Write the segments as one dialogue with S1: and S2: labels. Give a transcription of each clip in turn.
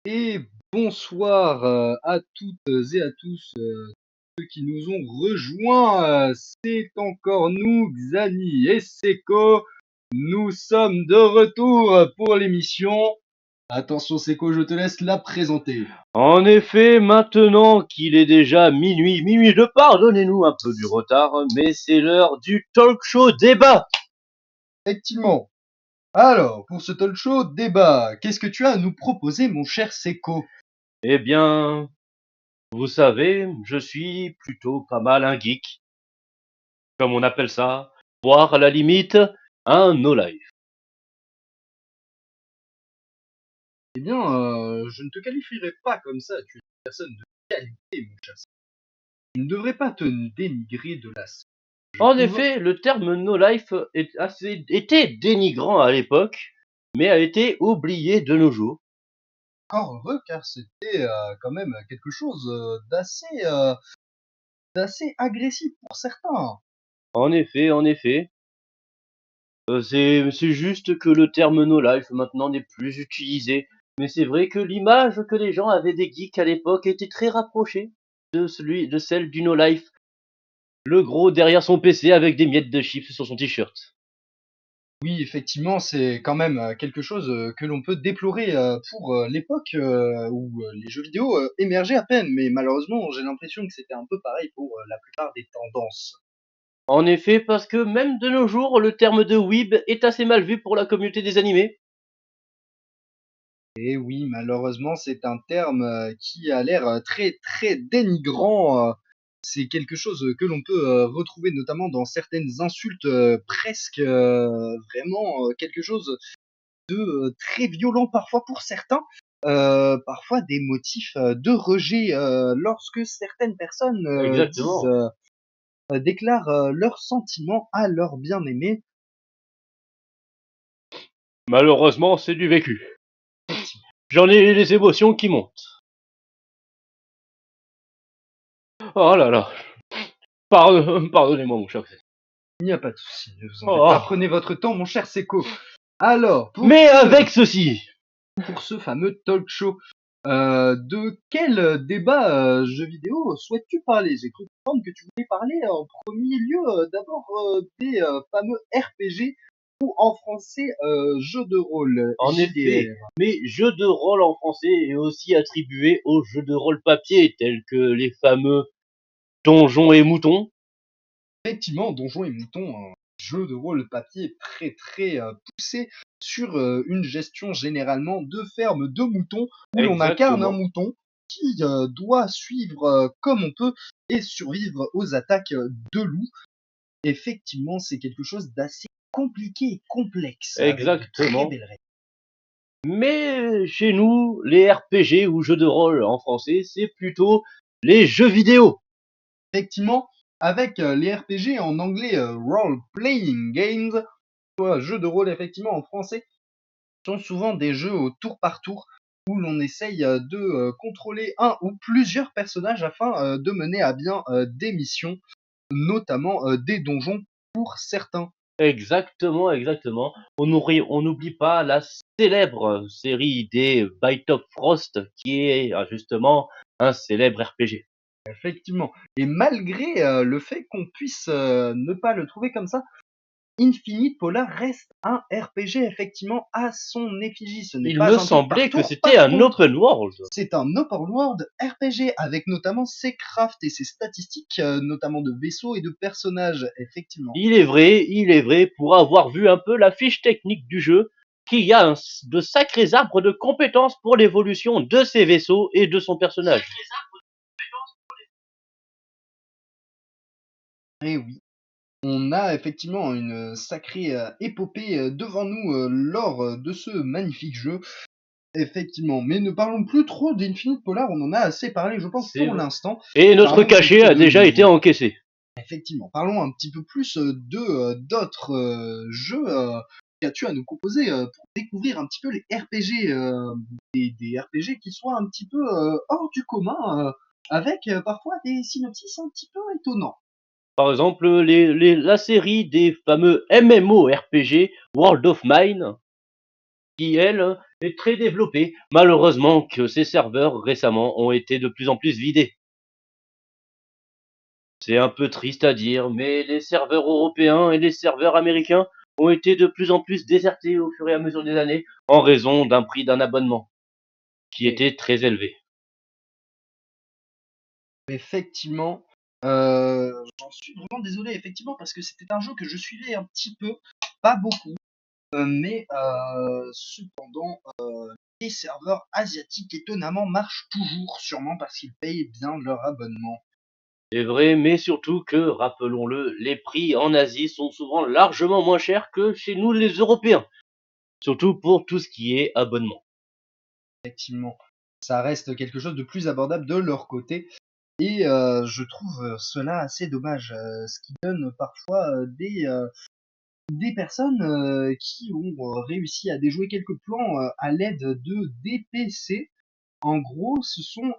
S1: Et bonsoir à toutes et à tous ceux qui nous ont rejoints. C'est encore nous, Xani et Seko. Nous sommes de retour pour l'émission. Attention Seko, je te laisse la présenter.
S2: En effet, maintenant qu'il est déjà minuit, pardonnez-nous un peu du retard, mais c'est l'heure du talk show débat.
S1: Effectivement. Alors, pour ce talk show débat, qu'est-ce que tu as à nous proposer, mon cher Seko?
S2: Eh bien, vous savez, je suis plutôt pas mal un geek, comme on appelle ça, voire à la limite un no-life.
S1: Eh bien, je ne te qualifierai pas comme ça. Tu es une personne de qualité, mon cher Seko. Tu ne devrais pas te dénigrer de la sorte. Je
S2: En
S1: trouve
S2: effet, le terme no-life était dénigrant à l'époque, mais a été oublié de nos jours.
S1: encore heureux car c'était quand même quelque chose d'assez agressif pour certains.
S2: En effet, c'est juste que le terme no life maintenant n'est plus utilisé. Mais c'est vrai que l'image que les gens avaient des geeks à l'époque était très rapprochée de celle du no life. Le gros derrière son PC avec des miettes de chips sur son t-shirt.
S1: Oui, effectivement, c'est quand même quelque chose que l'on peut déplorer pour l'époque où les jeux vidéo émergeaient à peine. Mais malheureusement, j'ai l'impression que c'était un peu pareil pour la plupart des tendances.
S2: En effet, parce que même de nos jours, le terme de weeb est assez mal vu pour la communauté des animés.
S1: Et oui, malheureusement, c'est un terme qui a l'air très très dénigrant. C'est quelque chose que l'on peut retrouver notamment dans certaines insultes presque vraiment quelque chose de très violent parfois pour certains. Parfois des motifs de rejet lorsque certaines personnes disent,
S2: Exactement.
S1: déclarent leurs sentiments à leur bien-aimé.
S2: Malheureusement, c'est du vécu. J'en ai les émotions qui montent. Oh là là. Pardonnez-moi mon cher.
S1: Il n'y a pas de souci, ne vous en faites pas.
S2: Oh.
S1: Prenez votre temps, mon cher Seko. Alors,
S2: Mais avec ceci,
S1: pour ce fameux talk show. De quel débat jeux vidéo souhaites-tu parler? J'ai cru comprendre que tu voulais parler en premier lieu d'abord des fameux RPG ou en français jeux de rôle
S2: en effet,
S1: JDR.
S2: mais jeux de rôle en français est aussi attribué aux jeux de rôle papier tels que les fameux Donjons et Moutons.
S1: Effectivement, Donjons et Moutons, un jeu de rôle papier très très poussé sur une gestion généralement de ferme de moutons où l'on incarne un
S2: Exactement,
S1: mouton qui doit suivre comme on peut et survivre aux attaques de loups. Effectivement, c'est quelque chose d'assez compliqué et complexe avec de très
S2: exactement.
S1: belles règles.
S2: Mais chez nous, les RPG ou jeux de rôle en français, c'est plutôt les jeux vidéo.
S1: Effectivement, avec les RPG en anglais Role Playing Games, soit jeux de rôle effectivement en français, sont souvent des jeux au tour par tour où l'on essaye de contrôler un ou plusieurs personnages afin de mener à bien des missions, notamment des donjons pour certains.
S2: Exactement, exactement. On n'oublie pas la célèbre série des Bite of Frost qui est justement un célèbre RPG.
S1: Effectivement. Et malgré le fait qu'on puisse ne pas le trouver comme ça, Infinite Polar reste un RPG effectivement à son effigie. Ce n'est
S2: Il me
S1: pas un tour par
S2: semblait que
S1: tour,
S2: c'était
S1: par
S2: un
S1: contre,
S2: open world.
S1: c'est un open world RPG avec notamment ses crafts et ses statistiques, notamment de vaisseaux et de personnages, effectivement.
S2: Il est vrai, pour avoir vu un peu la fiche technique du jeu, qu'il y a de sacrés arbres de compétences pour l'évolution de ses vaisseaux et de son personnage.
S1: Et oui, on a effectivement une sacrée épopée devant nous lors de ce magnifique jeu. Effectivement, mais ne parlons plus trop d'Infinite Polar, on en a assez parlé, je pense,
S2: C'est
S1: pour
S2: vrai.
S1: l'instant.
S2: Et notre
S1: Parlons un petit
S2: cachet
S1: peu
S2: a
S1: de
S2: déjà été
S1: nouveaux.
S2: encaissé.
S1: Effectivement, parlons un petit peu plus de d'autres jeux qu'as-tu à nous proposer pour découvrir un petit peu les RPG, des RPG qui soient un petit peu hors du commun, avec parfois des synopsis un petit peu étonnants.
S2: Par exemple, la série des fameux MMORPG World of Mine, qui elle est très développé. Malheureusement que ces serveurs récemment ont été de plus en plus vidés. C'est un peu triste à dire, mais les serveurs européens et les serveurs américains ont été de plus en plus désertés au fur et à mesure des années en raison d'un prix d'un abonnement qui
S1: Et
S2: était très élevé.
S1: effectivement, j'en suis vraiment désolé, effectivement, parce que c'était un jeu que je suivais un petit peu, pas beaucoup, mais cependant, les serveurs asiatiques étonnamment marchent toujours, sûrement parce qu'ils payent bien leur abonnement.
S2: C'est vrai, mais surtout que, rappelons-le, les prix en Asie sont souvent largement moins chers que chez nous les Européens, surtout pour tout ce qui est abonnement.
S1: Effectivement, ça reste quelque chose de plus abordable de leur côté. Et je trouve cela assez dommage, ce qui donne parfois des personnes qui ont réussi à déjouer quelques plans à l'aide de DPC. En gros, ce sont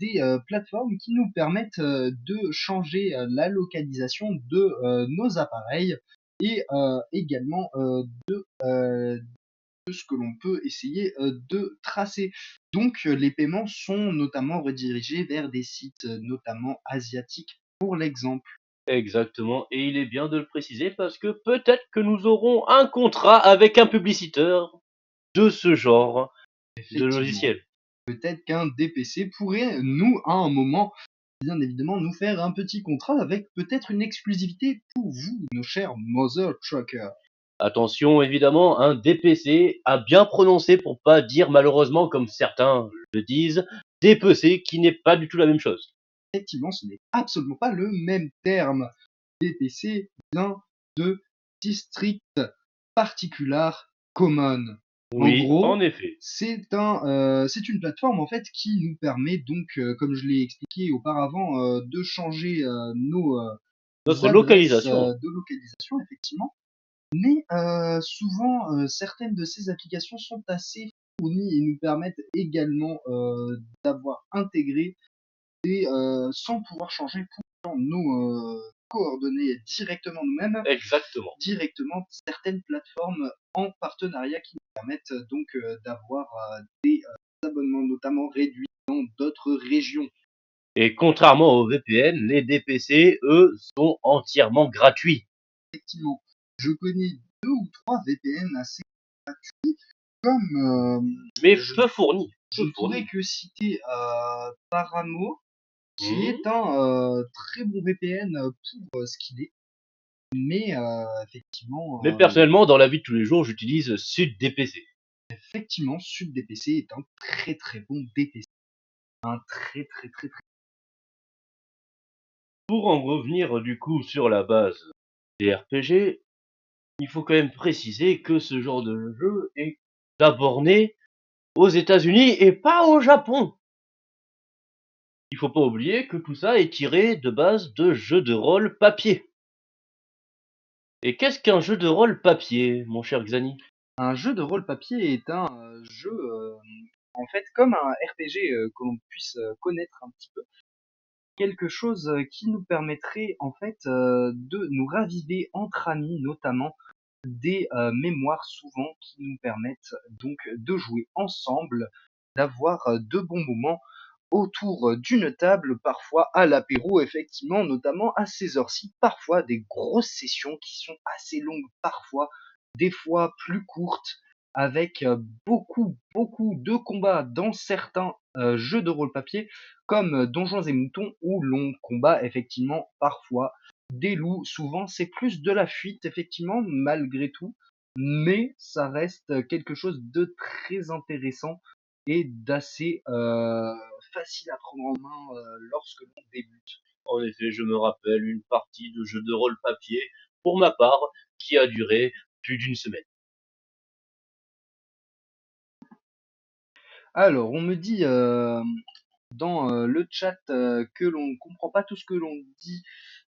S1: des plateformes qui nous permettent de changer la localisation de nos appareils et également de ce que l'on peut essayer de tracer. Donc les paiements sont notamment redirigés vers des sites notamment asiatiques pour l'exemple.
S2: Exactement, et il est bien de le préciser parce que peut-être que nous aurons un contrat avec un publiciteur de ce genre de
S1: Effectivement,
S2: logiciel.
S1: peut-être qu'un DPC pourrait nous, à un moment, bien évidemment, nous faire un petit contrat avec peut-être une exclusivité pour vous, nos chers Mother Truckers.
S2: Attention, évidemment, un DPC à bien prononcer pour pas dire malheureusement, comme certains le disent, DPC qui n'est pas du tout la même chose.
S1: Effectivement, ce n'est absolument pas le même terme. DPC vient de District Particular Common. En
S2: Oui, en
S1: gros,
S2: effet.
S1: c'est une plateforme en fait qui nous permet donc, comme je l'ai expliqué auparavant, de changer nos
S2: Notre
S1: adresses
S2: localisation.
S1: de localisation effectivement. Mais souvent, certaines de ces applications sont assez fournies et nous permettent également d'avoir intégré et sans pouvoir changer pour autant nos coordonnées directement nous-mêmes,
S2: Exactement.
S1: directement certaines plateformes en partenariat qui nous permettent donc d'avoir des abonnements notamment réduits dans d'autres régions.
S2: Et contrairement aux VPN, les DPC, eux, sont entièrement gratuits.
S1: Effectivement, je connais 2 ou 3 VPN assez gratuits comme,
S2: Mais
S1: je
S2: peu fournis.
S1: je
S2: Peu
S1: ne pourrais
S2: fournis.
S1: que citer, Paramo, qui
S2: Hmm.
S1: est un, très bon VPN, pour, ce qu'il est. Mais
S2: Mais personnellement, dans la vie de tous les jours, j'utilise SudDPC.
S1: effectivement, SudDPC est un très très bon DPC. Un très très très très
S2: Pour en revenir du coup sur la base des RPG, il faut quand même préciser que ce genre de jeu est d'abord né aux États-Unis et pas au Japon. Il faut pas oublier que tout ça est tiré de base de jeux de rôle papier. Et qu'est-ce qu'un jeu de rôle papier, mon cher Xani?
S1: un jeu de rôle papier est un jeu, en fait, comme un RPG que l'on puisse connaître un petit peu. Quelque chose qui nous permettrait, en fait, de nous raviver entre amis, notamment des mémoires souvent qui nous permettent donc de jouer ensemble, d'avoir de bons moments autour d'une table, parfois à l'apéro, effectivement, notamment à ces heures-ci, parfois des grosses sessions qui sont assez longues, parfois, des fois plus courtes, avec beaucoup de combats dans certains jeux de rôle papier, comme Donjons et Moutons, où l'on combat effectivement parfois des loups. Souvent, c'est plus de la fuite, effectivement, malgré tout, mais ça reste quelque chose de très intéressant et d'assez facile à prendre en main lorsque l'on débute.
S2: En effet, je me rappelle une partie de jeu de rôle papier, pour ma part, qui a duré plus d'une semaine.
S1: Alors, on me dit dans le chat que l'on ne comprend pas tout ce que l'on dit,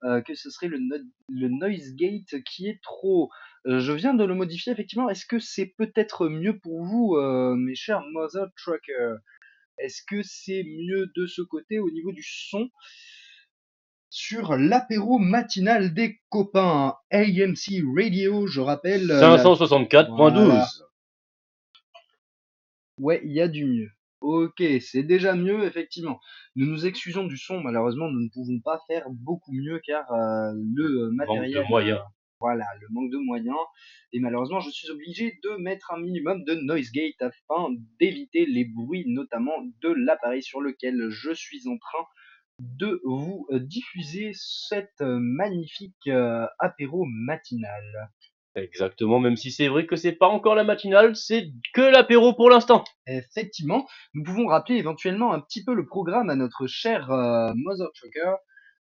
S1: que ce serait le noise gate qui est trop haut. Je viens de le modifier effectivement. Est-ce que c'est peut-être mieux pour vous, mes chers Mother Trucker? Est-ce que c'est mieux de ce côté au niveau du son? Sur l'apéro matinal des copains AMC Radio, je rappelle la voilà.
S2: 564.12.
S1: Ouais, il y a du mieux. Ok, c'est déjà mieux, effectivement. Nous nous excusons du son, malheureusement, nous ne pouvons pas faire beaucoup mieux car le
S2: Manque de
S1: matériel,
S2: moyens.
S1: voilà, le manque de moyens. Et malheureusement, je suis obligé de mettre un minimum de noise gate afin d'éviter les bruits, notamment de l'appareil sur lequel je suis en train de vous diffuser cette magnifique apéro matinal.
S2: Exactement, même si c'est vrai que c'est pas encore la matinale, c'est que l'apéro pour l'instant.
S1: Effectivement, nous pouvons rappeler éventuellement un petit peu le programme à notre cher Mother Trucker.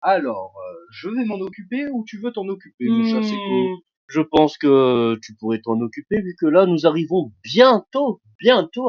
S1: Alors, je vais m'en occuper ou tu veux t'en occuper, mon cher Seco?
S2: Je pense que tu pourrais t'en occuper vu que là nous arrivons bientôt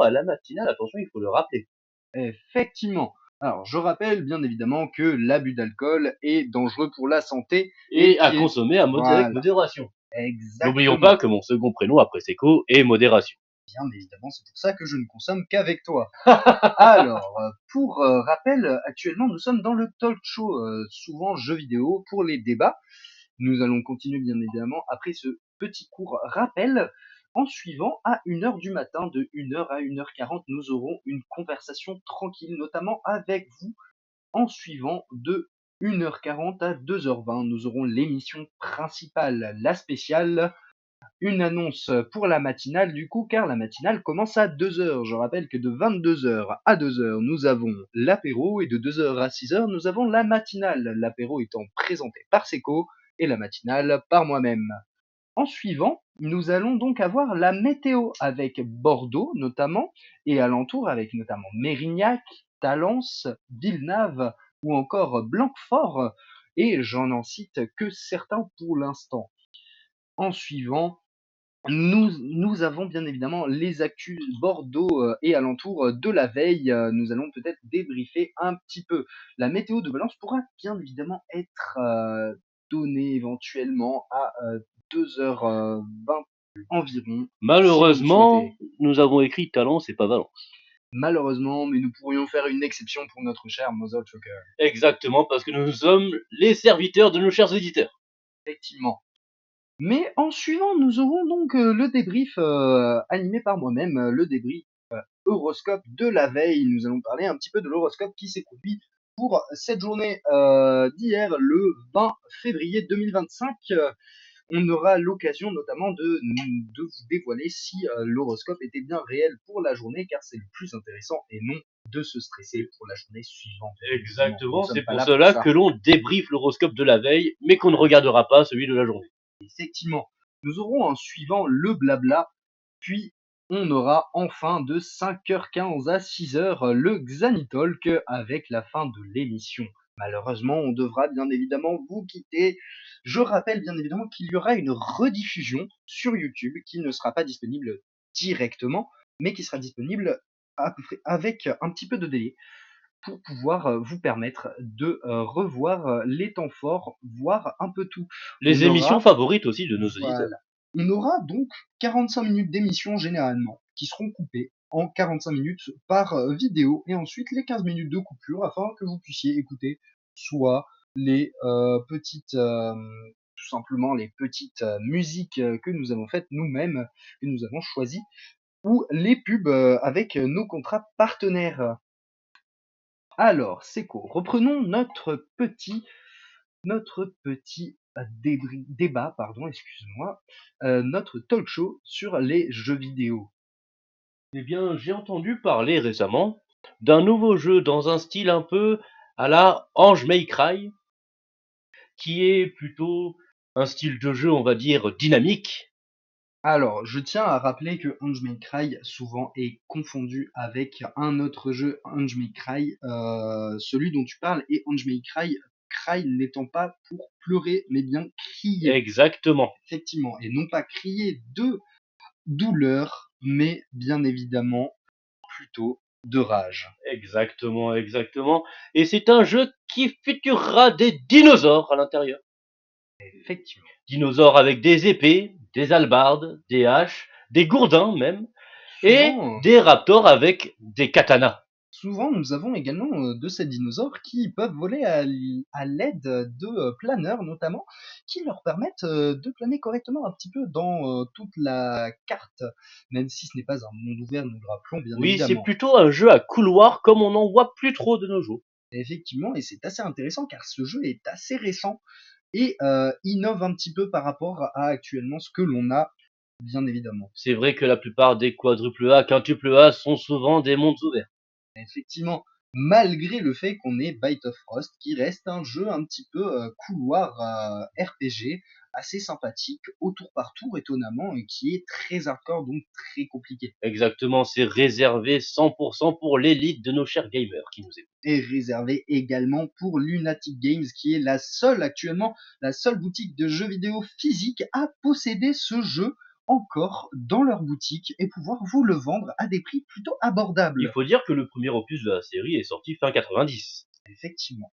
S2: à la matinale. Attention, il faut le rappeler.
S1: Effectivement. Alors, je rappelle bien évidemment que l'abus d'alcool est dangereux pour la santé et
S2: Et à
S1: qui est...
S2: consommer avec
S1: Voilà,
S2: modération. N'oublions
S1: exactement.
S2: pas que mon second prénom après Seco est modération.
S1: Bien évidemment, c'est pour ça que je ne consomme qu'avec toi. Alors, pour rappel, actuellement, nous sommes dans le talk show, souvent jeux vidéo, pour les débats. Nous allons continuer, bien évidemment, après ce petit court rappel. En suivant, à 1 heure du matin, de 1 heure à 1 h 40, nous aurons une conversation tranquille, notamment avec vous. En suivant, de 1 h 40 à 2 h 20, nous aurons l'émission principale, la spéciale, une annonce pour la matinale du coup, car la matinale commence à 2 heures. Je rappelle que de 22 h à 2 heures, nous avons l'apéro et de 2 heures à 6 heures, nous avons la matinale. L'apéro étant présenté par Seco et la matinale par moi-même. En suivant, nous allons donc avoir la météo avec Bordeaux notamment et alentour avec notamment Mérignac, Talence, Villeneuve ou encore Blanquefort, et j'en en cite que certains pour l'instant. En suivant, nous avons bien évidemment les actus Bordeaux et alentours de la veille. Nous allons peut-être débriefer un petit peu. La météo de Valence pourra bien évidemment être donnée éventuellement à 2h20 environ, si vous le
S2: Malheureusement,
S1: souhaitez.
S2: nous avons écrit Talent, c'est pas Valence.
S1: Malheureusement, mais nous pourrions faire une exception pour notre cher Mother Trucker.
S2: Exactement, parce que nous sommes les serviteurs de nos chers éditeurs.
S1: Effectivement. Mais en suivant, nous aurons donc le débrief animé par moi-même, le débrief horoscope de la veille. Nous allons parler un petit peu de l'horoscope qui s'est produit pour cette journée d'hier, le 20 février 2025. On aura l'occasion notamment de vous dévoiler si l'horoscope était bien réel pour la journée, car c'est le plus intéressant et non de se stresser pour la journée suivante.
S2: Exactement, c'est
S1: Pas
S2: pour
S1: là pour
S2: cela
S1: ça.
S2: que l'on débriefe l'horoscope de la veille, mais qu'on ne regardera pas celui de la journée.
S1: Effectivement, nous aurons en suivant le blabla, puis on aura enfin de 5h15 à 6h le Xanitalk avec la fin de l'émission. Malheureusement, on devra bien évidemment vous quitter. Je rappelle bien évidemment qu'il y aura une rediffusion sur YouTube qui ne sera pas disponible directement, mais qui sera disponible à peu près avec un petit peu de délai pour pouvoir vous permettre de revoir les temps forts, voir un peu tout. On
S2: Les émissions
S1: aura
S2: favorites aussi de nos auditeurs.
S1: voilà. On aura donc 45 minutes d'émission généralement, qui seront coupées en 45 minutes par vidéo, et ensuite les 15 minutes de coupure afin que vous puissiez écouter soit les petites, tout simplement les petites musiques que nous avons faites nous-mêmes, que nous avons choisies, ou les pubs avec nos contrats partenaires. Alors, Seco, reprenons notre petit débat, pardon, excuse-moi, notre talk show sur les jeux vidéo.
S2: Eh bien, j'ai entendu parler récemment d'un nouveau jeu dans un style un peu à la Ange May Cry, qui est plutôt un style de jeu, on va dire, dynamique.
S1: Alors, je tiens à rappeler que Ange May Cry souvent est confondu avec un autre jeu, Ange May Cry, celui dont tu parles, et Ange May Cry, cry n'étant pas pour pleurer, mais bien crier,
S2: Exactement.
S1: effectivement, et non pas crier de douleur, mais bien évidemment plutôt de rage.
S2: Exactement, exactement. Et c'est un jeu qui featurera des dinosaures à l'intérieur.
S1: Effectivement.
S2: Dinosaures avec des épées, des hallebardes, des haches, des gourdins même, et
S1: Souvent,
S2: des raptors avec des katanas.
S1: Souvent, nous avons également de ces dinosaures qui peuvent voler à l'aide de planeurs notamment, qui leur permettent de planer correctement un petit peu dans toute la carte, même si ce n'est pas un monde ouvert, nous le rappelons bien
S2: Oui, c'est
S1: évidemment.
S2: plutôt un jeu à couloir comme on n'en voit plus trop de nos jours.
S1: Et effectivement, et c'est assez intéressant car ce jeu est assez récent et innove un petit peu par rapport à actuellement ce que l'on a, bien évidemment.
S2: C'est vrai que la plupart des quadruple A, quintuple A sont souvent des mondes ouverts.
S1: Effectivement, malgré le fait qu'on ait Bite of Frost, qui reste un jeu un petit peu couloir RPG, assez sympathique, au tour par tour étonnamment, et qui est très hardcore, donc très compliqué.
S2: Exactement, c'est réservé 100% pour l'élite de nos chers gamers qui nous écoutent.
S1: Et réservé également pour Lunatic Games, qui est la seule actuellement, la seule boutique de jeux vidéo physique à posséder ce jeu encore dans leur boutique et pouvoir vous le vendre à des prix plutôt
S2: Il
S1: abordables.
S2: faut dire que le premier opus de la série est sorti fin 90.
S1: Effectivement.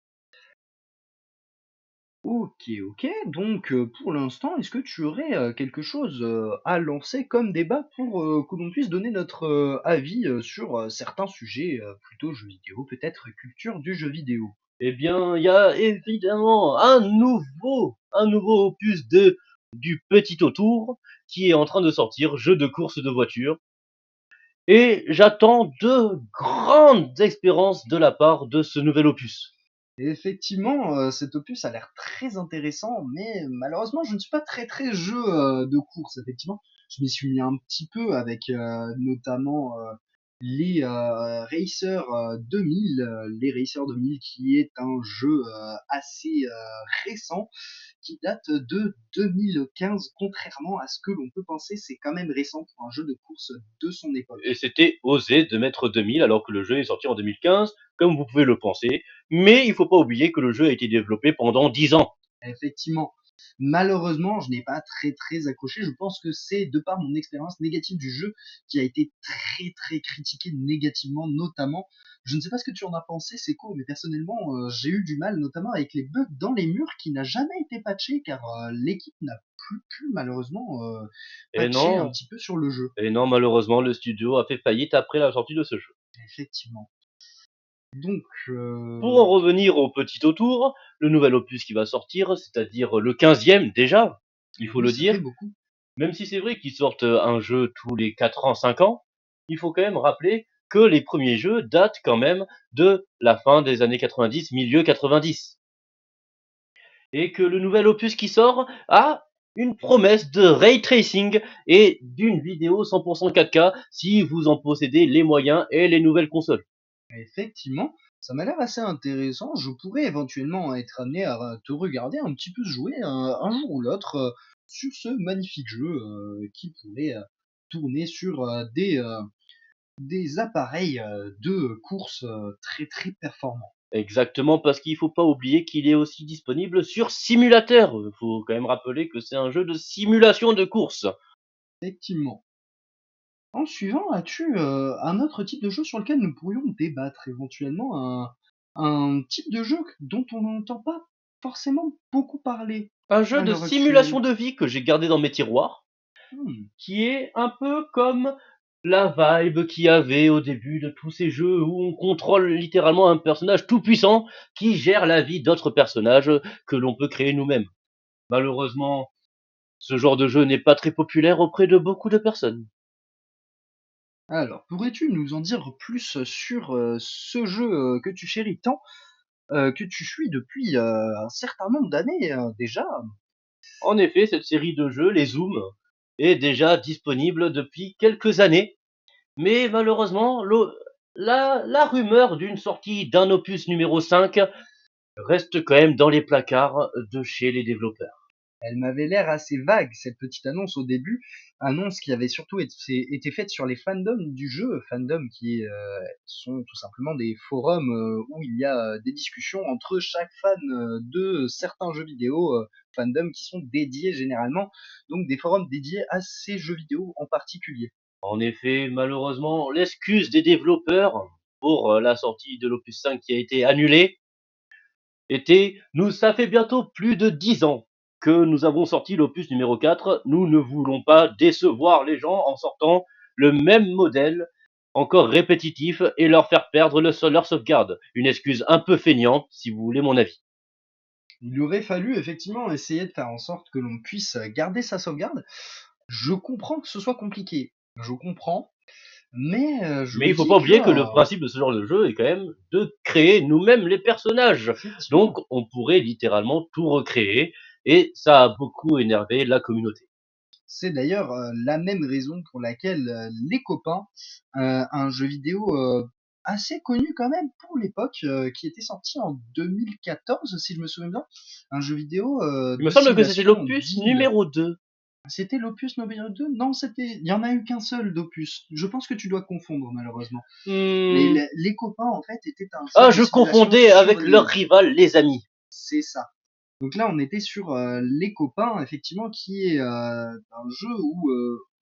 S1: Ok, ok. Donc, pour l'instant, est-ce que tu aurais quelque chose à lancer comme débat pour que l'on puisse donner notre avis sur certains sujets, plutôt jeux vidéo, peut-être culture du jeu vidéo?
S2: Eh bien, il y a évidemment un nouveau opus du Petit Autour qui est en train de sortir, jeu de course de voiture. Et j'attends de grandes expériences de la part de ce nouvel opus.
S1: Et effectivement, cet opus a l'air très intéressant, mais malheureusement, je ne suis pas très jeu de course. Effectivement, je m'y suis mis un petit peu avec notamment les Racer 2000, les Racer 2000 qui est un jeu assez récent qui date de 2015, contrairement à ce que l'on peut penser, c'est quand même récent pour un jeu de course de son époque.
S2: Et c'était osé de mettre 2000 alors que le jeu est sorti en 2015, comme vous pouvez le penser. Mais il faut pas oublier que le jeu a été développé pendant 10 ans.
S1: Effectivement, malheureusement, je n'ai pas très accroché. Je pense que c'est de par mon expérience négative du jeu qui a été très critiqué négativement, notamment. Je ne sais pas ce que tu en as pensé, c'est cool, mais personnellement, j'ai eu du mal, notamment avec les bugs dans les murs qui n'a jamais été patché car l'équipe n'a plus pu malheureusement
S2: Et
S1: patcher un
S2: non,
S1: petit peu sur le jeu.
S2: et non, malheureusement, le studio a fait faillite après la sortie de ce jeu.
S1: Effectivement. Donc,
S2: Pour en revenir au petit autour, le nouvel opus qui va sortir, c'est-à-dire le 15e déjà, il faut
S1: oui,
S2: le
S1: ça fait
S2: dire,
S1: beaucoup.
S2: même si c'est vrai qu'ils sortent un jeu tous les 4 ans, 5 ans, il faut quand même rappeler que les premiers jeux datent quand même de la fin des années 90, milieu 90. Et que le nouvel opus qui sort a une promesse de ray tracing et d'une vidéo 100% 4K si vous en possédez les moyens et les nouvelles consoles.
S1: Effectivement, ça m'a l'air assez intéressant. Je pourrais éventuellement être amené à te regarder un petit peu jouer un jour ou l'autre sur ce magnifique jeu qui pourrait tourner sur des appareils de course très performants.
S2: Exactement, parce qu'il faut pas oublier qu'il est aussi disponible sur simulateur. Il faut quand même rappeler que c'est un jeu de simulation de course.
S1: Effectivement. En suivant, as-tu un autre type de jeu sur lequel nous pourrions débattre éventuellement un type de jeu dont on n'entend pas forcément beaucoup parler
S2: Un jeu
S1: à
S2: de
S1: l'heure actuelle?
S2: simulation de vie que j'ai gardé dans mes tiroirs,
S1: Hmm.
S2: qui est un peu comme la vibe qu'il y avait au début de tous ces jeux où on contrôle littéralement un personnage tout puissant qui gère la vie d'autres personnages que l'on peut créer nous-mêmes. Malheureusement, ce genre de jeu n'est pas très populaire auprès de beaucoup de personnes.
S1: Alors, pourrais-tu nous en dire plus sur ce jeu que tu chéris tant, que tu suis depuis un certain nombre d'années déjà?
S2: En effet, cette série de jeux, les Zooms, est déjà disponible depuis quelques années, mais malheureusement, la rumeur d'une sortie d'un opus numéro 5 reste quand même dans les placards de chez les développeurs.
S1: Elle m'avait l'air assez vague, cette petite annonce au début, annonce qui avait surtout été faite sur les fandoms du jeu, fandoms qui sont tout simplement des forums où il y a des discussions entre chaque fan de certains jeux vidéo, fandoms qui sont dédiés généralement, donc des forums dédiés à ces jeux vidéo en particulier.
S2: En effet, malheureusement, l'excuse des développeurs pour la sortie de l'opus 5 qui a été annulée était ça fait bientôt plus de 10 ans que nous avons sorti l'opus numéro 4. Nous ne voulons pas décevoir les gens en sortant le même modèle encore répétitifs et leur faire perdre leur sauvegarde. Une excuse un peu feignante, si vous voulez mon avis.
S1: Il aurait fallu effectivement essayer de faire en sorte que l'on puisse garder sa sauvegarde. Je comprends que ce soit compliqué, je comprends, mais je
S2: Mais
S1: me
S2: il faut
S1: dis
S2: pas
S1: que
S2: oublier que le principe de ce genre de jeu est quand même de créer nous-mêmes les personnages. Donc
S1: effectivement,
S2: on pourrait littéralement tout recréer et ça a beaucoup énervé la communauté.
S1: c'est d'ailleurs la même raison pour laquelle Les Copains, un jeu vidéo assez connu quand même pour l'époque, qui était sorti en 2014 si je me souviens bien, un jeu vidéo
S2: Il me
S1: de
S2: semble que c'était
S1: simulation
S2: l'opus
S1: d'île.
S2: numéro 2.
S1: C'était l'opus numéro 2? Non, il y en a eu qu'un seul d'opus. Je pense que tu dois confondre malheureusement. Mais
S2: Hmm.
S1: Les Copains en fait était un jeu
S2: Ah,
S1: de
S2: je
S1: simulation
S2: confondais
S1: sur
S2: avec leur
S1: l'île.
S2: rival, les amis.
S1: C'est ça. Donc là, on était sur Les Copains, effectivement, qui est un jeu où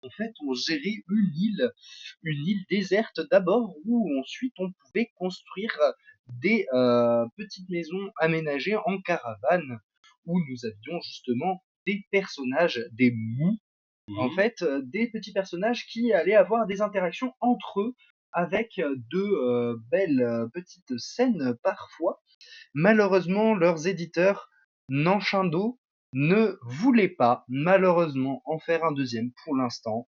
S1: en fait on gérait une île déserte d'abord, où ensuite on pouvait construire des petites maisons aménagées en caravane, où nous avions justement des personnages, des mous, en
S2: Mhm.
S1: fait, des petits personnages qui allaient avoir des interactions entre eux avec de belles petites scènes parfois. Malheureusement, leurs éditeurs, Nintendo, ne voulaient pas, malheureusement, en faire un deuxième pour l'instant.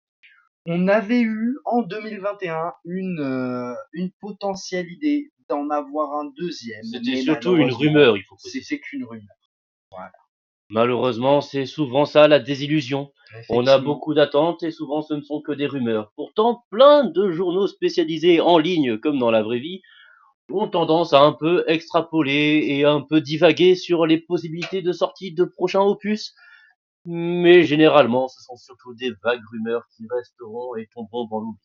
S1: On avait eu en 2021 une potentielle idée d'en avoir un deuxième,
S2: C'était
S1: mais
S2: surtout une
S1: malheureusement,
S2: rumeur, il faut
S1: c'était
S2: préciser.
S1: qu'une rumeur. Voilà,
S2: Malheureusement, c'est souvent ça la désillusion. On a
S1: effectivement.
S2: beaucoup d'attentes et souvent ce ne sont que des rumeurs. Pourtant, plein de journaux spécialisés en ligne, comme dans la vraie vie, ont tendance à un peu extrapoler et un peu divaguer sur les possibilités de sortie de prochains opus. Mais généralement, ce sont surtout des vagues rumeurs qui resteront et tomberont dans l'oubli.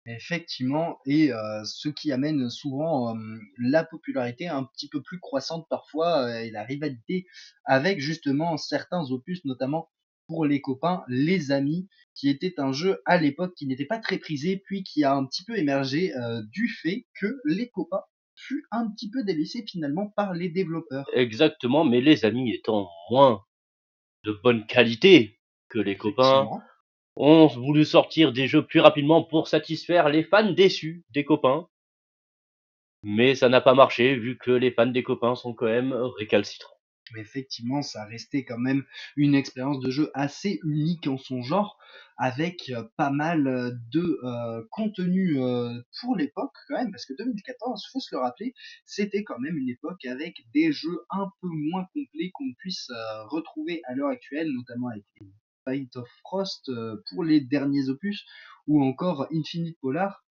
S1: Effectivement, et ce qui amène souvent la popularité un petit peu plus croissante parfois et la rivalité avec justement certains opus, notamment pour Les Copains, Les Amis, qui était un jeu à l'époque qui n'était pas très prisé, puis qui a un petit peu émergé du fait que Les Copains fut un petit peu délaissé finalement par les développeurs.
S2: Exactement, mais les amis étant moins de bonne qualité que les copains,
S1: Effectivement.
S2: ont voulu sortir des jeux plus rapidement pour satisfaire les fans déçus des copains. Mais ça n'a pas marché vu que les fans des copains sont quand même récalcitrants.
S1: Effectivement, ça restait quand même une expérience de jeu assez unique en son genre, avec pas mal de contenu pour l'époque quand même, parce que 2014, faut se le rappeler, c'était quand même une époque avec des jeux un peu moins complets qu'on puisse retrouver à l'heure actuelle, notamment avec Fate of Frost pour les derniers opus, ou encore Infinite Polar,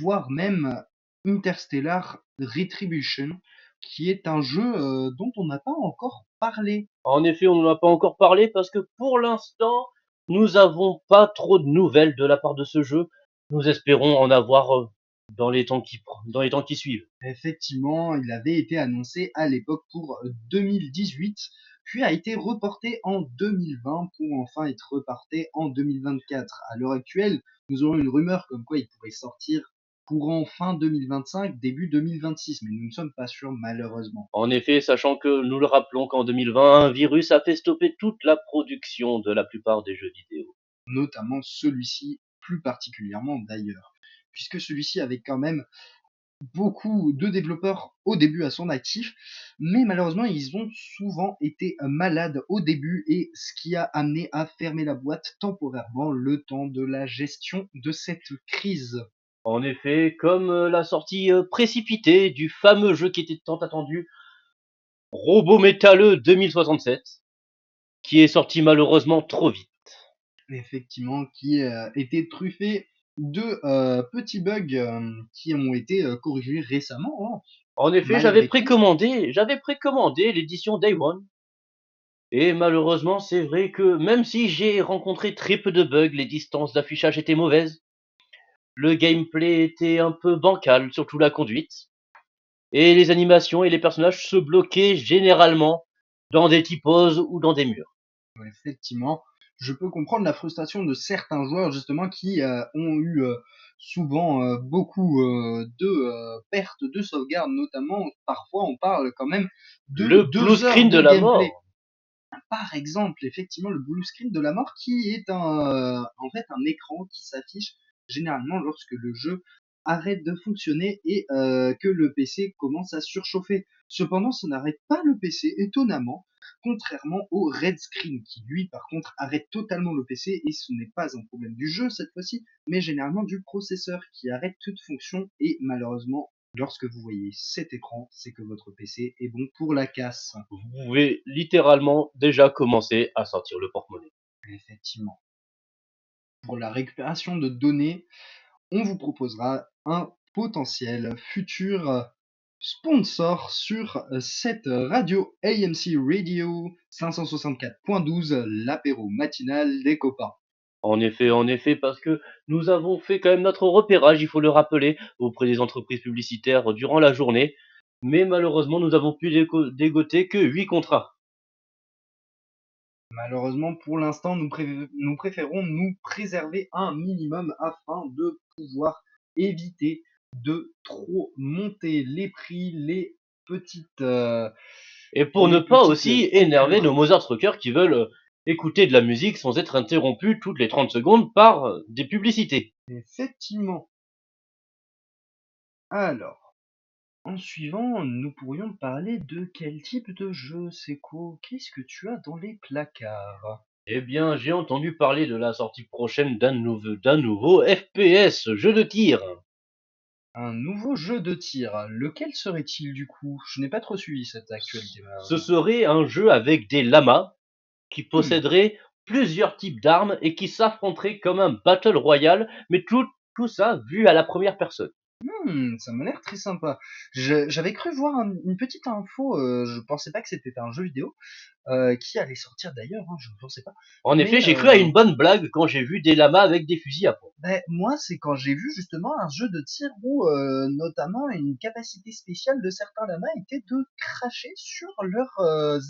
S1: voire même Interstellar Retribution, qui est un jeu dont on n'a pas encore parlé.
S2: En effet, on n'en a pas encore parlé parce que pour l'instant, nous avons pas trop de nouvelles de la part de ce jeu. Nous espérons en avoir dans les temps qui suivent.
S1: Effectivement, il avait été annoncé à l'époque pour 2018, puis a été reporté en 2020 pour enfin être reporté en 2024. À l'heure actuelle, nous aurons une rumeur comme quoi il pourrait sortir courant fin 2025, début 2026, mais nous ne sommes pas sûrs malheureusement.
S2: En effet, sachant que nous le rappelons qu'en 2020, un virus a fait stopper toute la production de la plupart des jeux vidéo.
S1: Notamment celui-ci plus particulièrement d'ailleurs, puisque celui-ci avait quand même beaucoup de développeurs au début à son actif, mais malheureusement ils ont souvent été malades au début et ce qui a amené à fermer la boîte temporairement le temps de la gestion de cette crise.
S2: En effet, comme la sortie précipitée du fameux jeu qui était tant attendu, Robot métalleux 2067, qui est sorti malheureusement trop vite.
S1: Effectivement, qui était truffé de petits bugs qui ont été corrigés récemment, hein,
S2: En effet,
S1: malgré tout.
S2: j'avais précommandé l'édition Day One. Et malheureusement, c'est vrai que même si j'ai rencontré très peu de bugs, les distances d'affichage étaient mauvaises, le gameplay était un peu bancal, surtout la conduite, et les animations et les personnages se bloquaient généralement dans des typoses ou dans des murs.
S1: Effectivement, je peux comprendre la frustration de certains joueurs justement qui ont eu souvent beaucoup de pertes de sauvegarde, notamment parfois on parle quand même de
S2: Le blue
S1: 2 heures
S2: screen de
S1: de
S2: la
S1: gameplay.
S2: mort.
S1: Par exemple, effectivement, le blue screen de la mort qui est en fait un écran qui s'affiche généralement lorsque le jeu arrête de fonctionner et que le PC commence à surchauffer. Cependant, ça n'arrête pas le PC, étonnamment, contrairement au red screen qui lui par contre arrête totalement le PC et ce n'est pas un problème du jeu cette fois-ci, mais généralement du processeur qui arrête toute fonction et malheureusement lorsque vous voyez cet écran, c'est que votre PC est bon pour la casse.
S2: Vous pouvez littéralement déjà commencer à sortir le porte-monnaie.
S1: Effectivement. Pour la récupération de données, on vous proposera un potentiel futur sponsor sur cette radio AMC Radio 564.12, l'apéro matinal des copains.
S2: En effet, parce que nous avons fait quand même notre repérage, il faut le rappeler, auprès des entreprises publicitaires durant la journée. Mais malheureusement, nous avons pu dégoter que 8 contrats.
S1: Malheureusement, pour l'instant, nous préférons nous préserver un minimum afin de pouvoir éviter de trop monter les prix, petites, euh,
S2: Et pour ne
S1: les
S2: pas
S1: petites
S2: aussi énerver
S1: coupures.
S2: nos Mozart Rockers qui veulent écouter de la musique sans être interrompus toutes les 30 secondes par des publicités.
S1: Effectivement. Alors, en suivant, nous pourrions parler de quel type de jeu, Seco? Qu'est-ce que tu as dans les placards?
S2: Eh bien, j'ai entendu parler de la sortie prochaine d'un nouveau FPS, jeu de tir.
S1: Un nouveau jeu de tir. Lequel serait-il du coup? Je n'ai pas trop suivi cette actualité
S2: Ce
S1: malheureusement.
S2: serait un jeu avec des lamas qui
S1: Hmm.
S2: posséderaient plusieurs types d'armes et qui s'affronteraient comme un battle royale, mais tout ça vu à la première personne.
S1: Ça m'a l'air très sympa. J'avais cru voir une petite info, je pensais pas que c'était un jeu vidéo, qui allait sortir d'ailleurs, hein, je ne pensais pas.
S2: En effet,
S1: Mais
S2: j'ai cru à une bonne blague quand j'ai vu des lamas avec des fusils à pompe.
S1: moi, c'est quand j'ai vu justement un jeu de tir où notamment une capacité spéciale de certains lamas était de cracher sur leurs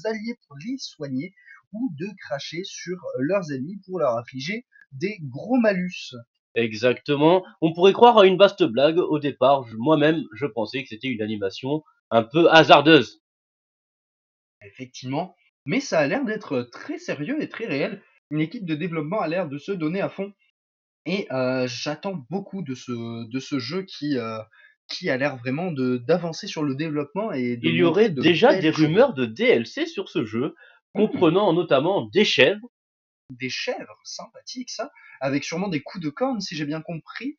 S1: alliés pour les soigner ou de cracher sur leurs ennemis pour leur infliger des gros malus.
S2: Exactement. On pourrait croire à une vaste blague. Au départ, moi-même, je pensais que c'était une animation un peu hasardeuse.
S1: Effectivement, mais ça a l'air d'être très sérieux et très réel. Une équipe de développement a l'air de se donner à fond et j'attends beaucoup de ce jeu qui a l'air vraiment d'avancer sur le développement et de
S2: Il y aurait
S1: montrer de
S2: déjà des
S1: belles choses.
S2: rumeurs de DLC sur ce jeu,
S1: Mmh,
S2: comprenant notamment des chèvres.
S1: des chèvres, sympathique ça, avec sûrement des coups de corne si j'ai bien compris,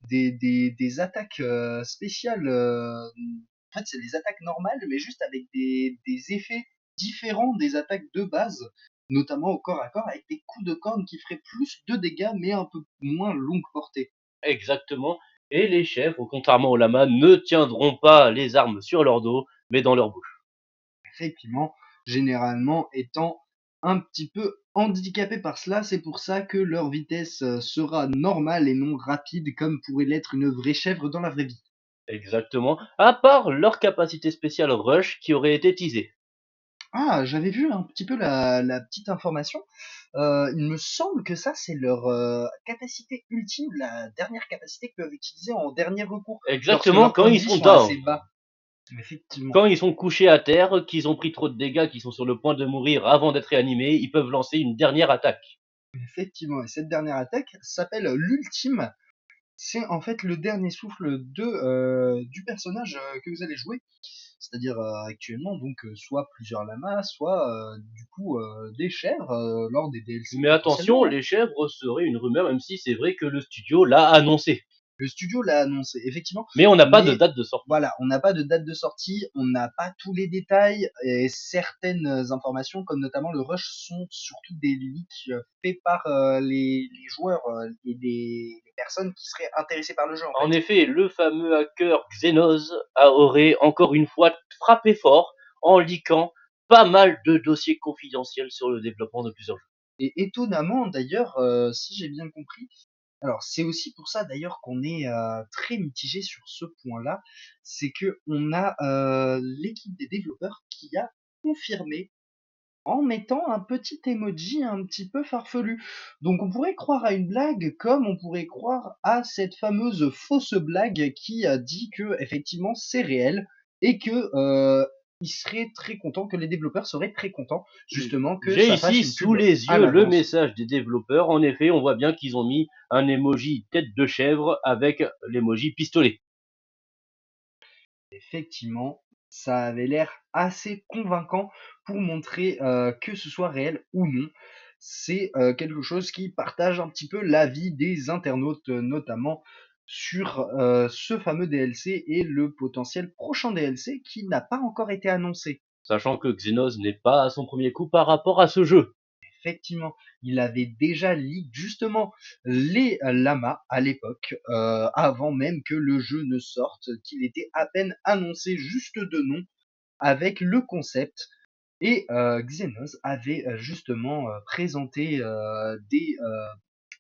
S1: des attaques spéciales. En fait, c'est des attaques normales, mais juste avec des effets différents des attaques de base, notamment au corps à corps, avec des coups de corne qui feraient plus de dégâts, mais un peu moins longue portée.
S2: Exactement. Et les chèvres, contrairement aux lamas, ne tiendront pas les armes sur leur dos, mais dans leur bouche.
S1: Effectivement, généralement étant un petit peu handicapés par cela, c'est pour ça que leur vitesse sera normale et non rapide comme pourrait l'être une vraie chèvre dans la vraie vie.
S2: Exactement. À part leur capacité spéciale rush qui aurait été teasée.
S1: Ah, j'avais vu un petit peu la petite information. Il me semble que ça, c'est leur capacité ultime, la dernière capacité qu'ils peuvent utiliser en dernier recours, lorsque
S2: Exactement
S1: leurs
S2: quand
S1: points de
S2: ils
S1: vie
S2: sont
S1: sont
S2: down.
S1: assez bas. Effectivement.
S2: Quand ils sont couchés à terre, qu'ils ont pris trop de dégâts, qu'ils sont sur le point de mourir avant d'être réanimés, ils peuvent lancer une dernière attaque.
S1: Effectivement. Et cette dernière attaque s'appelle l'ultime. C'est en fait le dernier souffle du personnage que vous allez jouer. C'est-à-dire actuellement, donc, soit plusieurs lamas, soit du coup des chèvres lors des DLC
S2: Mais attention,
S1: potentiellement, hein.
S2: les chèvres seraient une rumeur, même si c'est vrai que le studio l'a annoncé.
S1: Le studio l'a annoncé, effectivement,
S2: Mais on n'a pas de
S1: mais
S2: date de sortie.
S1: voilà, on n'a pas de date de sortie, on n'a pas tous les détails et certaines informations, comme notamment le rush, sont surtout des leaks faits par les joueurs et les personnes qui seraient intéressées par le jeu en
S2: En
S1: fait.
S2: effet, le fameux hacker Xenos aurait encore une fois frappé fort en leakant pas mal de dossiers confidentiels sur le développement de plusieurs jeux.
S1: Et étonnamment d'ailleurs, si j'ai bien compris, alors c'est aussi pour ça d'ailleurs qu'on est très mitigé sur ce point-là, c'est que on a l'équipe des développeurs qui a confirmé en mettant un petit emoji un petit peu farfelu. Donc on pourrait croire à une blague comme on pourrait croire à cette fameuse fausse blague qui a dit que effectivement c'est réel et que il serait très content, que les développeurs seraient très contents, justement, que
S2: J'ai
S1: ça fasse
S2: ici
S1: une
S2: sous
S1: pub
S2: les
S1: à
S2: yeux le
S1: l'avance.
S2: message des développeurs. En effet, on voit bien qu'ils ont mis un emoji tête de chèvre avec l'emoji pistolet.
S1: Effectivement, ça avait l'air assez convaincant pour montrer que ce soit réel ou non. C'est quelque chose qui partage un petit peu l'avis des internautes, notamment sur ce fameux DLC et le potentiel prochain DLC qui n'a pas encore été annoncé.
S2: Sachant que Xenos n'est pas à son premier coup par rapport à ce jeu.
S1: Effectivement, il avait déjà leak justement les lamas à l'époque, avant même que le jeu ne sorte, qu'il était à peine annoncé juste de nom avec le concept. Et Xenos avait justement présenté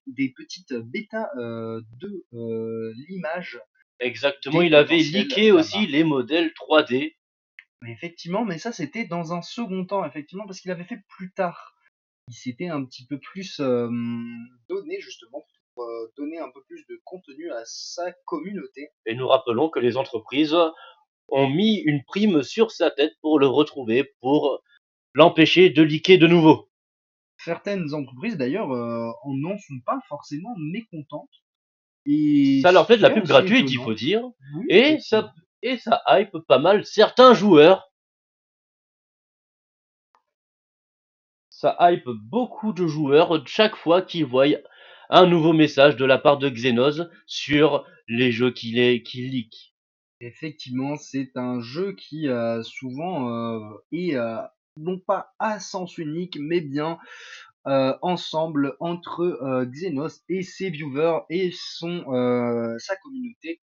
S1: des petites bêtas de l'image
S2: Exactement,
S1: des
S2: il avait
S1: potentiels
S2: leaké
S1: lamas.
S2: aussi les modèles 3D.
S1: Effectivement, mais ça c'était dans un second temps, effectivement, parce qu'il avait fait plus tard. Il s'était un petit peu plus donné justement pour donner un peu plus de contenu à sa communauté.
S2: Et nous rappelons que les entreprises ont mis une prime sur sa tête pour le retrouver, pour l'empêcher de leaker de nouveau.
S1: Certaines entreprises d'ailleurs en n'en sont pas forcément mécontentes. Et
S2: Ça leur
S1: ce
S2: fait de
S1: qui
S2: la
S1: est
S2: pub
S1: assez
S2: gratuite, il
S1: étonnant.
S2: faut dire,
S1: Oui,
S2: et ça,
S1: effectivement.
S2: et ça hype pas mal certains joueurs. Ça hype beaucoup de joueurs chaque fois qu'ils voient un nouveau message de la part de Xenos sur les jeux qu'il leak.
S1: Effectivement, c'est un jeu qui souvent est non pas à sens unique, mais bien ensemble entre Xenos et ses viewers et sa communauté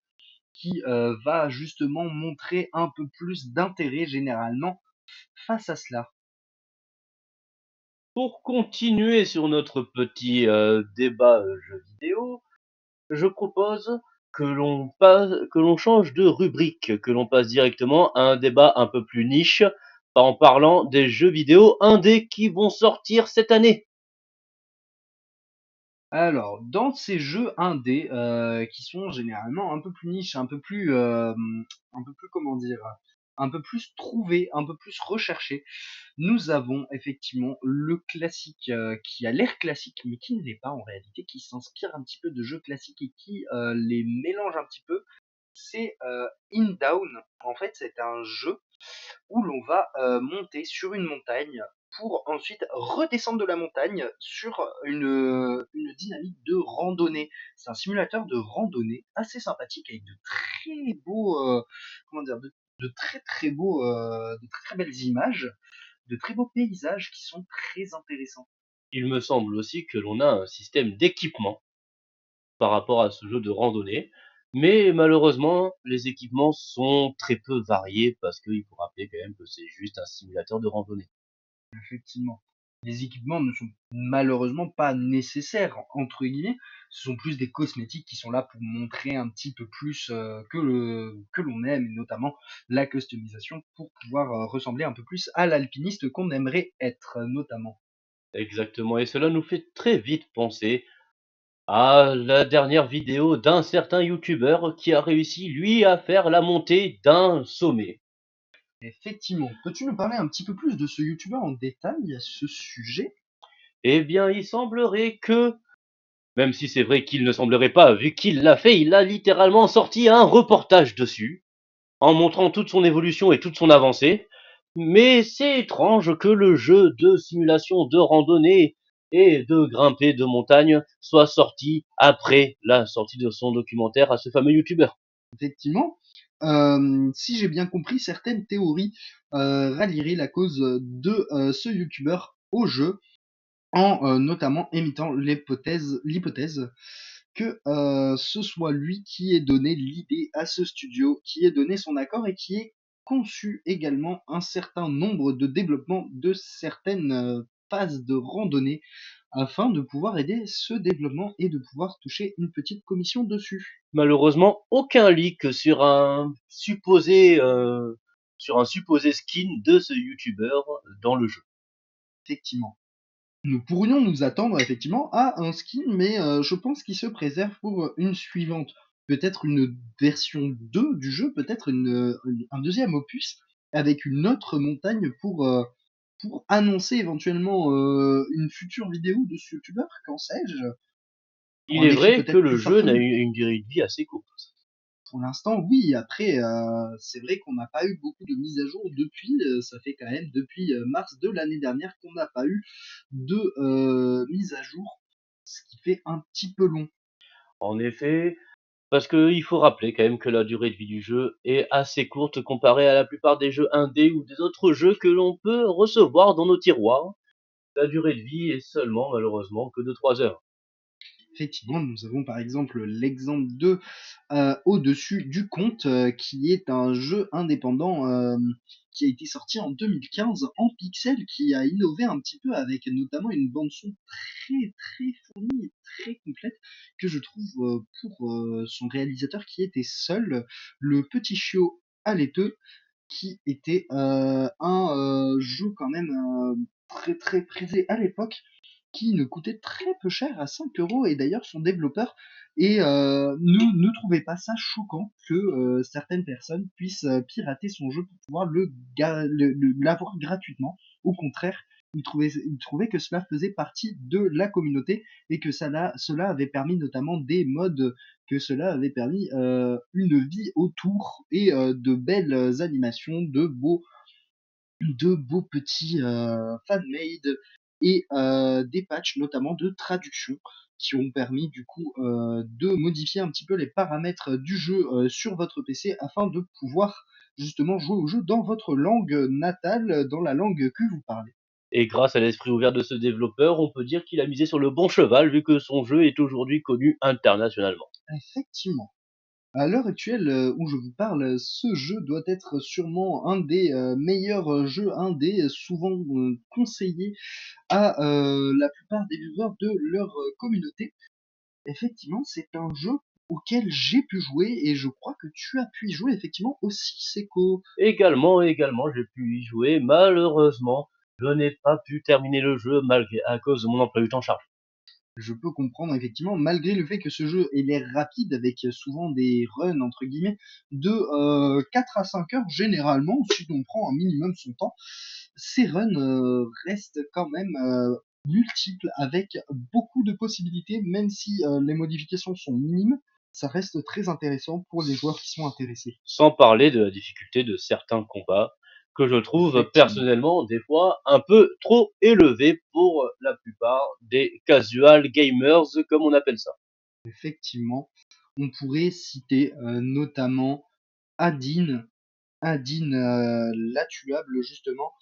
S1: qui va justement montrer un peu plus d'intérêt généralement face à cela.
S2: Pour continuer sur notre petit débat jeu vidéo, je propose que l'on change de rubrique, que l'on passe directement à un débat un peu plus niche, en parlant des jeux vidéo indés qui vont sortir cette année.
S1: Alors, dans ces jeux indés, qui sont généralement un peu plus niches, un peu plus comment dire? Un peu plus trouvés, un peu plus recherchés, nous avons effectivement le classique, qui a l'air classique, mais qui ne l'est pas en réalité, qui s'inspire un petit peu de jeux classiques et qui, les mélange un petit peu. C'est, In Down. En fait, c'est un jeu où l'on va monter sur une montagne pour ensuite redescendre de la montagne sur une dynamique de randonnée. C'est un simulateur de randonnée assez sympathique avec de très beaux, comment dire, de très très beaux, de très très belles images, de très beaux paysages qui sont très intéressants.
S2: Il me semble aussi que l'on a un système d'équipement par rapport à ce jeu de randonnée, mais malheureusement, les équipements sont très peu variés parce qu'il faut rappeler quand même que c'est juste un simulateur de randonnée.
S1: Effectivement. Les équipements ne sont malheureusement pas nécessaires, entre guillemets. Ce sont plus des cosmétiques qui sont là pour montrer un petit peu plus que l'on aime, et notamment la customisation pour pouvoir ressembler un peu plus à l'alpiniste qu'on aimerait être, notamment.
S2: Exactement, et cela nous fait très vite penser à la dernière vidéo d'un certain youtubeur qui a réussi, lui, à faire la montée d'un sommet.
S1: Effectivement. Peux-tu nous parler un petit peu plus de ce youtubeur en détail à ce sujet?
S2: Eh bien, il semblerait que, même si c'est vrai qu'il ne semblerait pas, vu qu'il l'a fait, il a littéralement sorti un reportage dessus, en montrant toute son évolution et toute son avancée. Mais c'est étrange que le jeu de simulation de randonnée et de grimper de montagne soit sorti après la sortie de son documentaire à ce fameux youtubeur.
S1: Effectivement. Si j'ai bien compris, certaines théories rallieraient la cause de ce youtubeur au jeu en notamment émettant l'hypothèse que ce soit lui qui ait donné l'idée à ce studio, qui ait donné son accord et qui ait conçu également un certain nombre de développements de certaines phases de randonnée afin de pouvoir aider ce développement et de pouvoir toucher une petite commission dessus.
S2: Malheureusement, aucun leak sur un supposé skin de ce youtubeur dans le jeu.
S1: Effectivement. Nous pourrions nous attendre effectivement à un skin, mais je pense qu'il se préserve pour une suivante. Peut-être une version 2 du jeu, peut-être un deuxième opus avec une autre montagne pour annoncer éventuellement une future vidéo de ce youtubeur, qu'en sais-je, pour
S2: Il
S1: un
S2: est
S1: défi
S2: vrai que
S1: peut-être
S2: le
S1: plus
S2: jeu n'a
S1: farfelu.
S2: eu une durée de vie assez courte.
S1: Pour l'instant, oui. Après, c'est vrai qu'on n'a pas eu beaucoup de mises à jour depuis. Ça fait quand même depuis mars de l'année dernière qu'on n'a pas eu de mise à jour, ce qui fait un petit peu long.
S2: En effet, parce qu'il faut rappeler quand même que la durée de vie du jeu est assez courte comparée à la plupart des jeux indés ou des autres jeux que l'on peut recevoir dans nos tiroirs. La durée de vie est seulement malheureusement que de 3 heures.
S1: Effectivement, nous avons par exemple l'exemple de Au-dessus du compte, qui est un jeu indépendant qui a été sorti en 2015 en pixel, qui a innové un petit peu avec notamment une bande son très très fournie et très complète, que je trouve pour son réalisateur qui était seul, le petit chiot à laiteux, qui était un jeu quand même très très prisé à l'époque, qui ne coûtait très peu cher, à 5 euros. Et d'ailleurs, son développeur ne trouvait pas ça choquant que certaines personnes puissent pirater son jeu pour pouvoir l'avoir gratuitement. Au contraire, il trouvait que cela faisait partie de la communauté et que cela avait permis notamment des mods, que cela avait permis une vie autour et de belles animations, de beaux petits fan-made et des patchs notamment de traduction qui ont permis du coup de modifier un petit peu les paramètres du jeu sur votre PC afin de pouvoir justement jouer au jeu dans votre langue natale, dans la langue que vous parlez.
S2: Et grâce à l'esprit ouvert de ce développeur, on peut dire qu'il a misé sur le bon cheval vu que son jeu est aujourd'hui connu internationalement.
S1: Effectivement. À l'heure actuelle où je vous parle, ce jeu doit être sûrement un des meilleurs jeux indés, souvent conseillés à la plupart des viewers de leur communauté. Effectivement, c'est un jeu auquel j'ai pu jouer et je crois que tu as pu y jouer effectivement aussi, Seko.
S2: Également, j'ai pu y jouer. Malheureusement, je n'ai pas pu terminer le jeu malgré à cause de mon emploi du temps chargé.
S1: Je peux comprendre effectivement, malgré le fait que ce jeu ait l'air rapide, avec souvent des runs entre guillemets de 4 à 5 heures généralement, si on prend un minimum son temps, ces runs restent quand même multiples avec beaucoup de possibilités, même si les modifications sont minimes, ça reste très intéressant pour les joueurs qui sont intéressés.
S2: Sans parler de la difficulté de certains combats que je trouve
S1: Effectivement.
S2: personnellement des fois un peu trop élevés pour la plupart des casual gamers comme on appelle ça.
S1: Effectivement, on pourrait citer notamment Adine, Adine l'Atuable justement,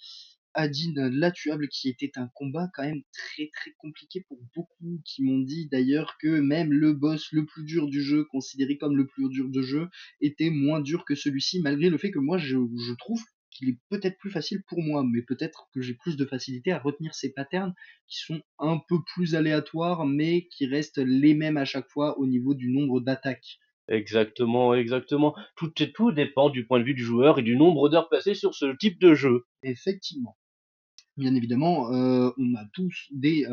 S1: Adine l'Atuable qui était un combat quand même très très compliqué pour beaucoup, qui m'ont dit d'ailleurs que même le boss le plus dur du jeu, considéré comme le plus dur de jeu, était moins dur que celui-ci, malgré le fait que moi je trouve qu'il est peut-être plus facile pour moi, mais peut-être que j'ai plus de facilité à retenir ces patterns qui sont un peu plus aléatoires, mais qui restent les mêmes à chaque fois au niveau du nombre d'attaques.
S2: Exactement, exactement. Tout dépend du point de vue du joueur et du nombre d'heures passées sur ce type de jeu.
S1: Effectivement. Bien évidemment, on a tous des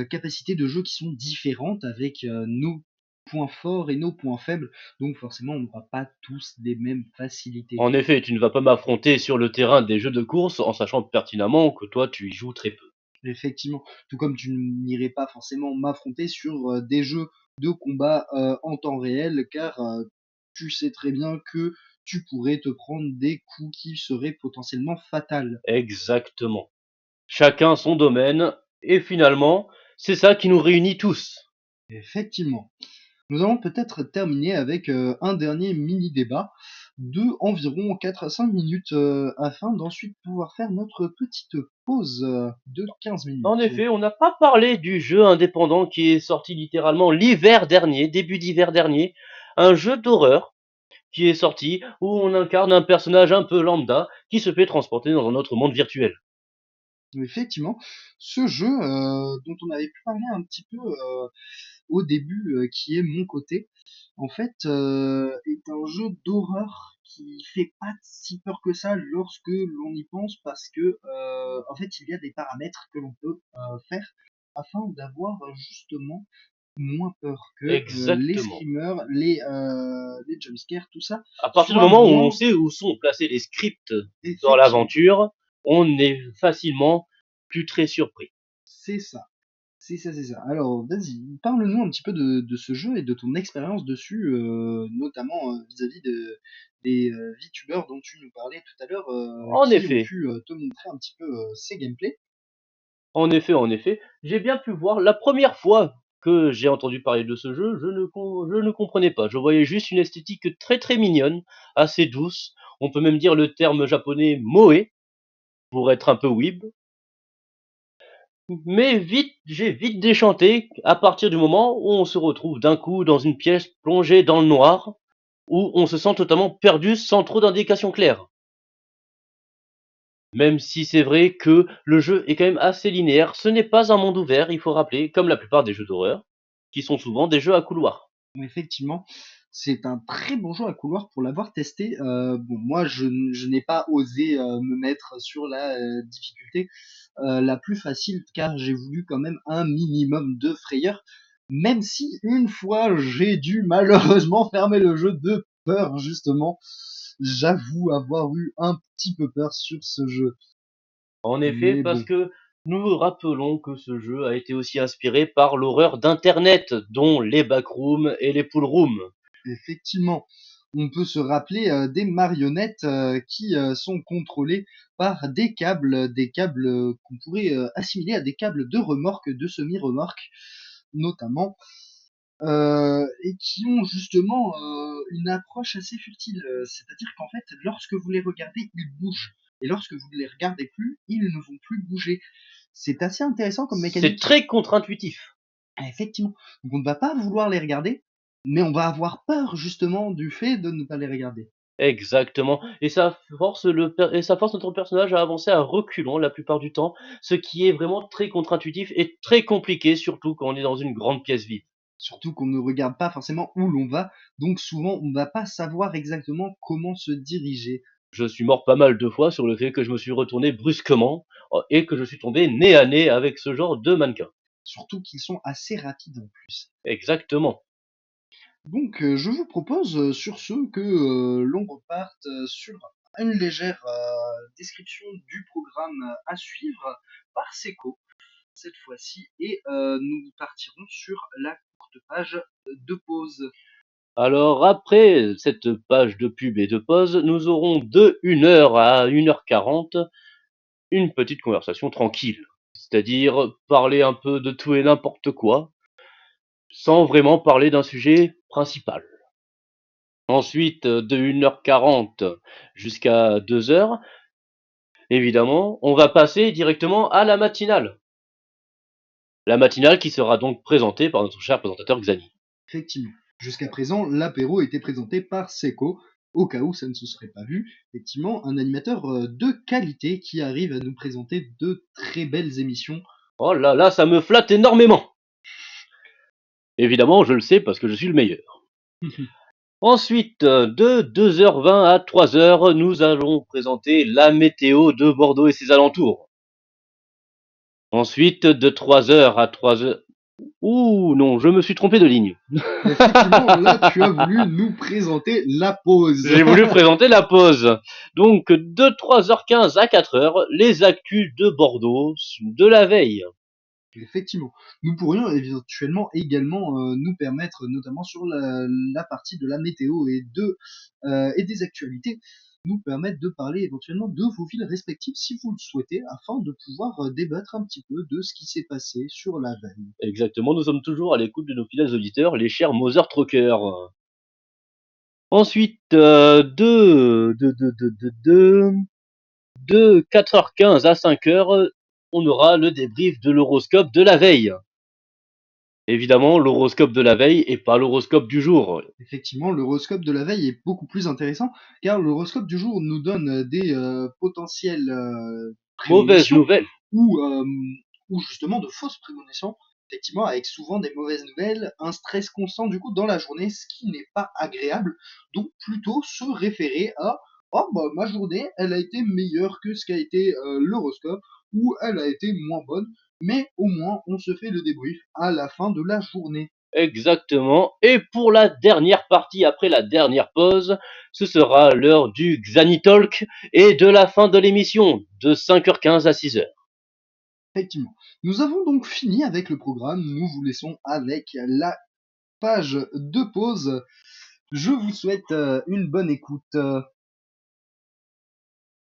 S1: capacités de jeu qui sont différentes avec nos points forts et nos points faibles. Donc forcément, on n'aura pas tous les mêmes facilités.
S2: En effet, tu ne vas pas m'affronter sur le terrain des jeux de course en sachant pertinemment que toi tu y joues très peu.
S1: Effectivement, tout comme tu n'irais pas forcément m'affronter sur des jeux de combat en temps réel, car tu sais très bien que tu pourrais te prendre des coups qui seraient potentiellement fatals.
S2: Exactement. Chacun son domaine, et finalement, c'est ça qui nous réunit tous.
S1: Effectivement. Nous allons peut-être terminer avec un dernier mini débat de environ 4 à 5 minutes afin d'ensuite pouvoir faire notre petite pause de 15
S2: En
S1: minutes.
S2: effet, on n'a pas parlé du jeu indépendant qui est sorti littéralement l'hiver dernier, début d'hiver dernier, un jeu d'horreur qui est sorti où on incarne un personnage un peu lambda qui se fait transporter dans un autre monde virtuel.
S1: Effectivement, ce jeu dont on avait pu parler un petit peu au début, qui est Mon Côté, en fait, est un jeu d'horreur qui fait pas si peur que ça lorsque l'on y pense, parce que en fait, il y a des paramètres que l'on peut faire afin d'avoir justement moins peur que les
S2: Exactement.
S1: screamers, les jumpscares, tout ça,
S2: À partir du
S1: soit
S2: moment où on
S1: moins
S2: sait où sont placés les scripts dans
S1: effectivement.
S2: l'aventure, on est facilement plus très surpris.
S1: C'est ça. C'est ça. Alors, vas-y, parle-nous un petit peu de ce jeu et de ton expérience dessus, notamment vis-à-vis des VTubers dont tu nous parlais tout à l'heure,
S2: En
S1: qui ont
S2: effet,
S1: pu te montrer un petit peu ces gameplays.
S2: en effet, j'ai bien pu voir la première fois que j'ai entendu parler de ce jeu, je ne comprenais pas. Je voyais juste une esthétique très très mignonne, assez douce. On peut même dire le terme japonais moe pour être un peu weeb. Mais vite, j'ai vite déchanté à partir du moment où on se retrouve d'un coup dans une pièce plongée dans le noir, où on se sent totalement perdu sans trop d'indications claires. Même si c'est vrai que le jeu est quand même assez linéaire, ce n'est pas un monde ouvert, il faut rappeler, comme la plupart des jeux d'horreur, qui sont souvent des jeux à couloir.
S1: Effectivement, c'est un très bon jeu à couloir pour l'avoir testé. Bon, moi, je n'ai pas osé me mettre sur la difficulté la plus facile, car j'ai voulu quand même un minimum de frayeur, même si une fois j'ai dû malheureusement fermer le jeu de peur, justement. J'avoue avoir eu un petit peu peur sur ce jeu.
S2: En effet,
S1: Mais
S2: parce
S1: bon,
S2: que nous rappelons que ce jeu a été aussi inspiré par l'horreur d'Internet, dont les backrooms et les poolrooms.
S1: effectivement, on peut se rappeler des marionnettes qui sont contrôlées par des câbles qu'on pourrait assimiler à des câbles de remorque, de semi-remorque notamment, et qui ont justement une approche assez futile. C'est-à-dire qu'en fait, lorsque vous les regardez, ils bougent. Et lorsque vous ne les regardez plus, ils ne vont plus bouger. C'est assez intéressant comme
S2: C'est
S1: mécanique.
S2: très contre-intuitif.
S1: Ah, effectivement. Donc on ne va pas vouloir les regarder, mais on va avoir peur justement du fait de ne pas les regarder.
S2: Exactement. Et ça force notre personnage à avancer à reculons la plupart du temps, ce qui est vraiment très contre-intuitif et très compliqué, surtout quand on est dans une grande pièce vide.
S1: Surtout qu'on ne regarde pas forcément où l'on va, donc souvent on ne va pas savoir exactement comment se diriger.
S2: Je suis mort pas mal de fois sur le fait que je me suis retourné brusquement et que je suis tombé nez à nez avec ce genre de mannequin.
S1: Surtout qu'ils sont assez rapides en plus.
S2: Exactement.
S1: Donc je vous propose sur ce que l'on reparte sur une légère description du programme à suivre par Seco cette fois-ci et nous partirons sur la courte page de pause.
S2: Alors après cette page de pub et de pause, nous aurons de 1 heure à 1 h 40 une petite conversation tranquille. C'est-à-dire parler un peu de tout et n'importe quoi, sans vraiment parler d'un sujet principal. Ensuite, de 1 h 40 jusqu'à 2 heures, évidemment, on va passer directement à la matinale. La matinale qui sera donc présentée par notre cher présentateur Xani.
S1: Effectivement. Jusqu'à présent, l'apéro était présenté par Seco, au cas où ça ne se serait pas vu. Effectivement, un animateur de qualité qui arrive à nous présenter de très belles émissions.
S2: Oh là là, ça me flatte énormément. Évidemment, je le sais parce que je suis le meilleur. Ensuite, de 2 h 20 à 3 h, nous allons présenter la météo de Bordeaux et ses alentours. Ensuite, de 3 h à 3 h... Ouh non, je me suis trompé de ligne.
S1: Effectivement, là, tu as voulu nous présenter la pause.
S2: J'ai voulu présenter la pause. Donc, de 3 h 15 à 4 h, les actus de Bordeaux de la veille.
S1: Effectivement, nous pourrions éventuellement également nous permettre, notamment sur la partie de la météo et des actualités, nous permettre de parler éventuellement de vos villes respectives si vous le souhaitez, afin de pouvoir débattre un petit peu de ce qui s'est passé sur la veille.
S2: Exactement, nous sommes toujours à l'écoute de nos fidèles auditeurs, les chers Mother Truckers. Ensuite, de 4 h 15 à 5 h, on aura le débrief de l'horoscope de la veille. Évidemment, l'horoscope de la veille et pas l'horoscope du jour.
S1: Effectivement, l'horoscope de la veille est beaucoup plus intéressant car l'horoscope du jour nous donne des potentielles
S2: Mauvaise
S1: prémonitions
S2: nouvelle.
S1: ou, euh, ou justement de fausses prémonitions, effectivement avec souvent des mauvaises nouvelles, un stress constant du coup dans la journée, ce qui n'est pas agréable. Donc plutôt se référer à oh bah ma journée elle a été meilleure que ce qu'a été l'horoscope ou elle a été moins bonne, mais au moins on se fait le débrief à la fin de la journée.
S2: Exactement. Et pour la dernière partie, après la dernière pause, ce sera l'heure du Xanitalk et de la fin de l'émission, de 5h15 à 6h.
S1: Effectivement. Nous avons donc fini avec le programme. Nous vous laissons avec la page de pause. Je vous souhaite une bonne écoute.